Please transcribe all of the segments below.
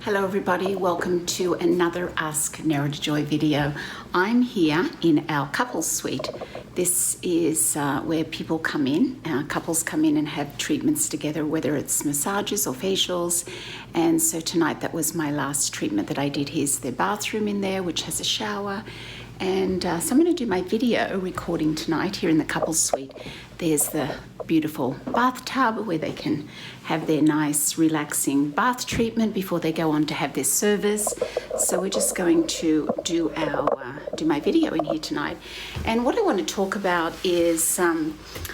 Hello everybody, welcome to another Ask Nerida Joy video. I'm here in our couples suite. This is where people come in, couples come in and have treatments together, whether it's massages or facials. And so tonight that was my last treatment that I did. Here's their bathroom in there, which has a shower. And so I'm going to do my video recording tonight here in the couples suite. There's the beautiful bathtub where they can have their nice relaxing bath treatment before they go on to have their service. So we're just going to do my video in here tonight. And what I want to talk about is I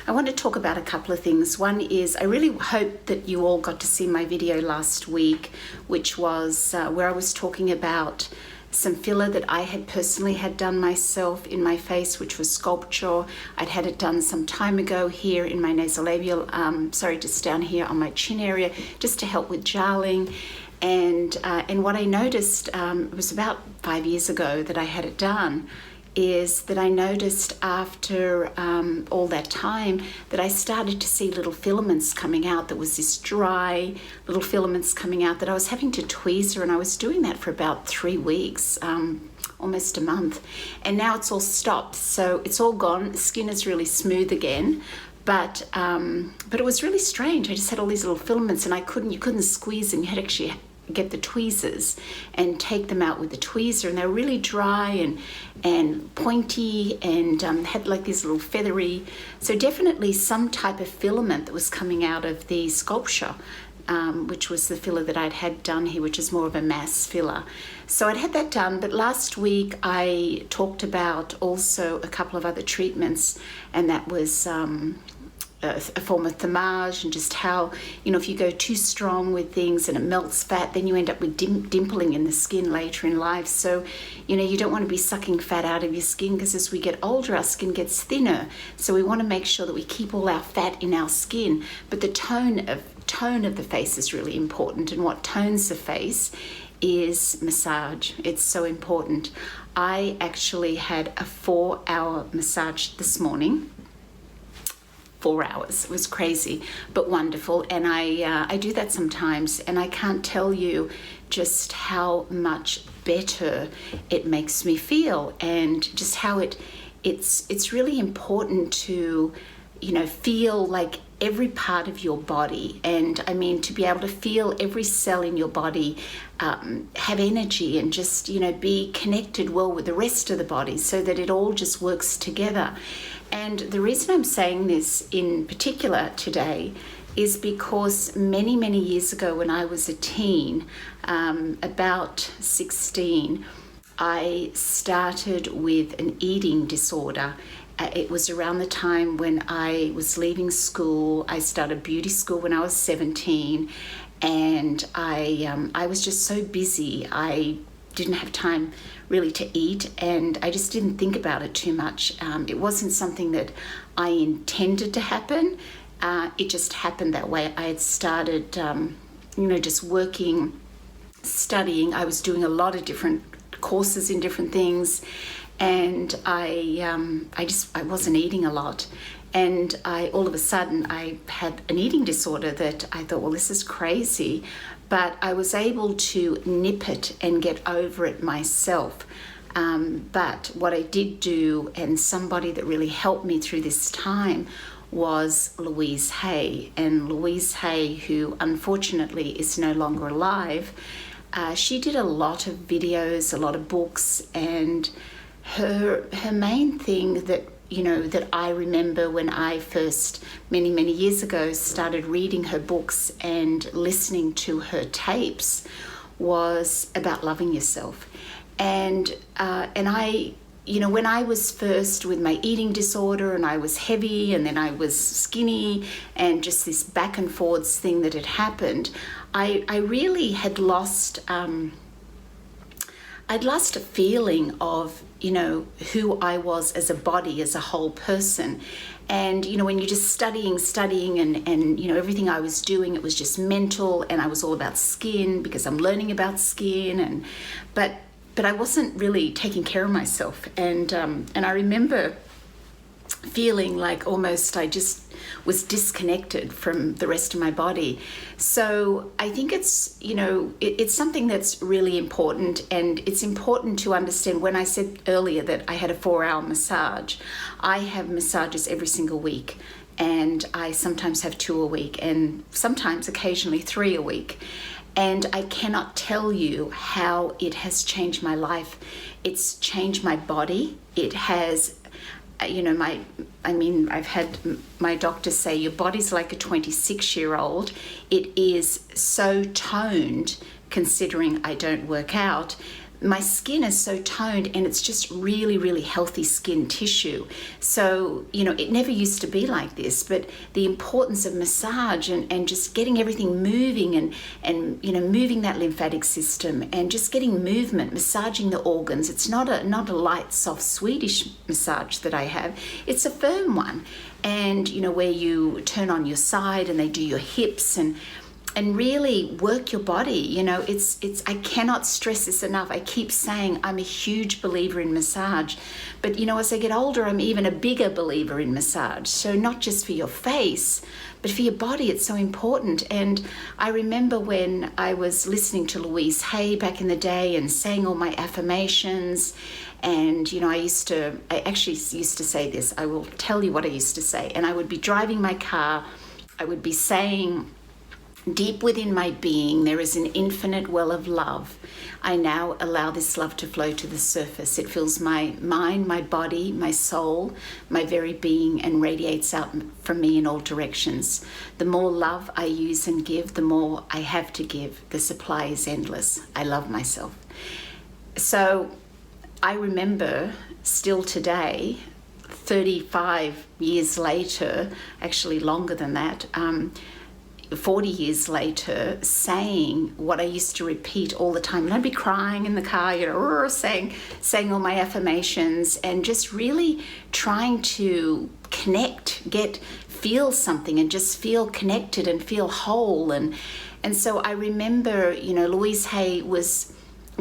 want to talk about a couple of things. One is I really hope that you all got to see my video last week, which was where I was talking about some filler that I had personally had done myself in my face, which was sculpture. I'd had it done some time ago here in my nasolabial, just down here on my chin area, just to help with jarling. And what I noticed, it was about 5 years ago that I had it done, is that I noticed after all that time that I started to see little filaments coming out. There was this dry little filaments coming out that I was having to tweezer, and I was doing that for about 3 weeks, almost a month. And now it's all stopped, so it's all gone. The skin is really smooth again. But it was really strange. I just had all these little filaments, and you couldn't squeeze them. You had to actually get the tweezers and take them out with the tweezer, and they were really dry and pointy and had like these little feathery, so definitely some type of filament that was coming out of the sculpture, which was the filler that I'd had done here, which is more of a mass filler. So I'd had that done, but last week I talked about also a couple of other treatments, and that was a form of thermage, and just how, if you go too strong with things and it melts fat, then you end up with dimpling in the skin later in life. So, you don't want to be sucking fat out of your skin, because as we get older, our skin gets thinner. So we want to make sure that we keep all our fat in our skin. But the tone of the face is really important, and what tones the face is massage. It's so important. I actually had a 4-hour massage this morning. 4 hours. It was crazy, but wonderful. And I do that sometimes, and I can't tell you just how much better it makes me feel, and just how it's really important to, feel like every part of your body, and I mean to be able to feel every cell in your body have energy, and just be connected well with the rest of the body, so that it all just works together. And the reason I'm saying this in particular today is because many, many years ago, when I was a teen, about 16, I started with an eating disorder. It was around the time when I was leaving school. I started beauty school when I was 17, and I was just so busy. I didn't have time really to eat, and I just didn't think about it too much. It wasn't something that I intended to happen. It just happened that way. I had started, just working, studying. I was doing a lot of different courses in different things, and I wasn't eating a lot. And all of a sudden, I had an eating disorder that I thought, well, this is crazy. But I was able to nip it and get over it myself. But what I did do, and somebody that really helped me through this time, was Louise Hay. And Louise Hay, who unfortunately is no longer alive, she did a lot of videos, a lot of books, and her main thing that I remember when I first, many, many years ago, started reading her books and listening to her tapes, was about loving yourself. And I, when I was first with my eating disorder, and I was heavy, and then I was skinny, and just this back and forwards thing that had happened, I really had lost, I'd lost a feeling of, who I was as a body, as a whole person. And, when you're just studying, and everything I was doing, it was just mental, and I was all about skin because I'm learning about skin, but I wasn't really taking care of myself. And I remember feeling like almost I just was disconnected from the rest of my body. So I think it's, it's something that's really important, and it's important to understand. When I said earlier that I had a 4-hour massage, I have massages every single week, and I sometimes have 2 a week, and sometimes occasionally 3 a week. And I cannot tell you how it has changed my life. It's changed my body. It has, I've had my doctor say, your body's like a 26-year-old. It is so toned, considering I don't work out. My skin is so toned, and it's just really, really healthy skin tissue. So, it never used to be like this, but the importance of massage and just getting everything moving and moving that lymphatic system and just getting movement, massaging the organs. It's not a light, soft Swedish massage that I have. It's a firm one. And, where you turn on your side and they do your hips and really work your body. It's I cannot stress this enough. I keep saying I'm a huge believer in massage, but as I get older, I'm even a bigger believer in massage. So not just for your face, but for your body, it's so important. And I remember when I was listening to Louise Hay back in the day and saying all my affirmations, and I actually used to say this. I will tell you what I used to say. And I would be driving my car, I would be saying, deep within my being, there is an infinite well of love. I now allow this love to flow to the surface. It fills my mind, my body, my soul, my very being, and radiates out from me in all directions. The more love I use and give, the more I have to give. The supply is endless. I love myself. So I remember still today, 35 years later, actually longer than that, 40 years later, saying what I used to repeat all the time. And I'd be crying in the car, saying all my affirmations, and just really trying to connect, feel something, and just feel connected and feel whole. And so I remember, Louise Hay was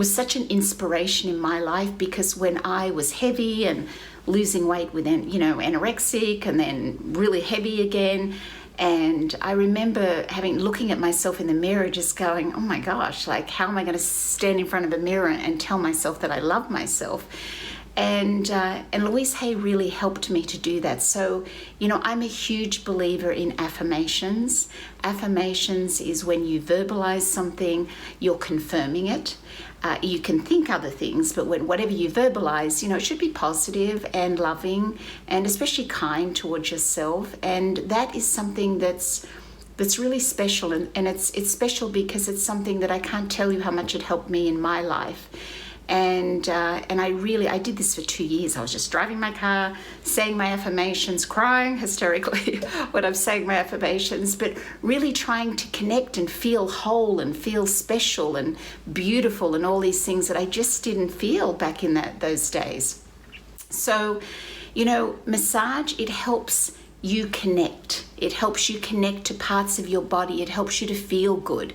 such an inspiration in my life, because when I was heavy and losing weight with, anorexic and then really heavy again, and I remember looking at myself in the mirror, just going, oh my gosh, like, how am I going to stand in front of a mirror and tell myself that I love myself? And Louise Hay really helped me to do that. So, I'm a huge believer in affirmations. Affirmations is when you verbalize something, you're confirming it. You can think other things, but whatever you verbalize, it should be positive and loving, and especially kind towards yourself. And that is something that's really special. And it's special because it's something that I can't tell you how much it helped me in my life. And I did this for 2 years. I was just driving my car, saying my affirmations, crying hysterically when I'm saying my affirmations, but really trying to connect and feel whole and feel special and beautiful and all these things that I just didn't feel back in those days. So, massage, it helps you connect. It helps you connect to parts of your body. It helps you to feel good.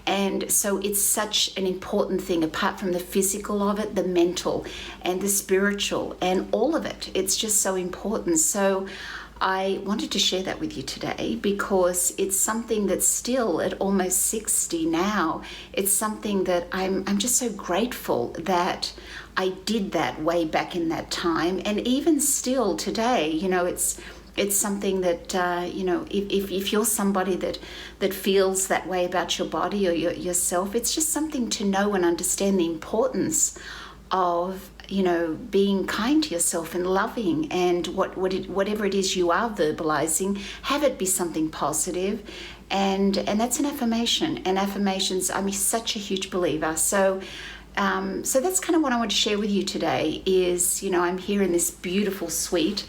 And so it's such an important thing, apart from the physical of it, the mental and the spiritual and all of it. It's just so important. So I wanted to share that with you today, because it's something that's still at almost 60 now. It's something that I'm just so grateful that I did that way back in that time. And even still today, it's something that, if you're somebody that feels that way about your body or yourself, it's just something to know and understand the importance of, being kind to yourself and loving, and whatever it is you are verbalizing, have it be something positive. And that's an affirmation. And affirmations, I'm such a huge believer. So that's kind of what I want to share with you today is, I'm here in this beautiful suite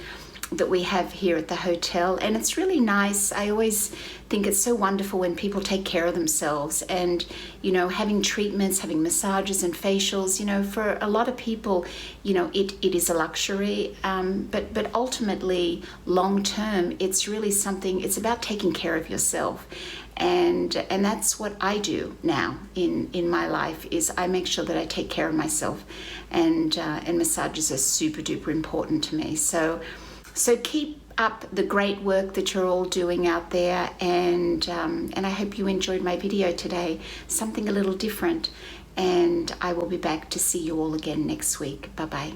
that we have here at the hotel, and it's really nice. I always think it's so wonderful when people take care of themselves, and having treatments, having massages and facials, for a lot of people, it is a luxury, but ultimately long term, it's really something. It's about taking care of yourself. And that's what I do now in my life, is I make sure that I take care of myself, and massages are super duper important to me. So So keep up the great work that you're all doing out there, and I hope you enjoyed my video today, something a little different, and I will be back to see you all again next week. Bye-bye.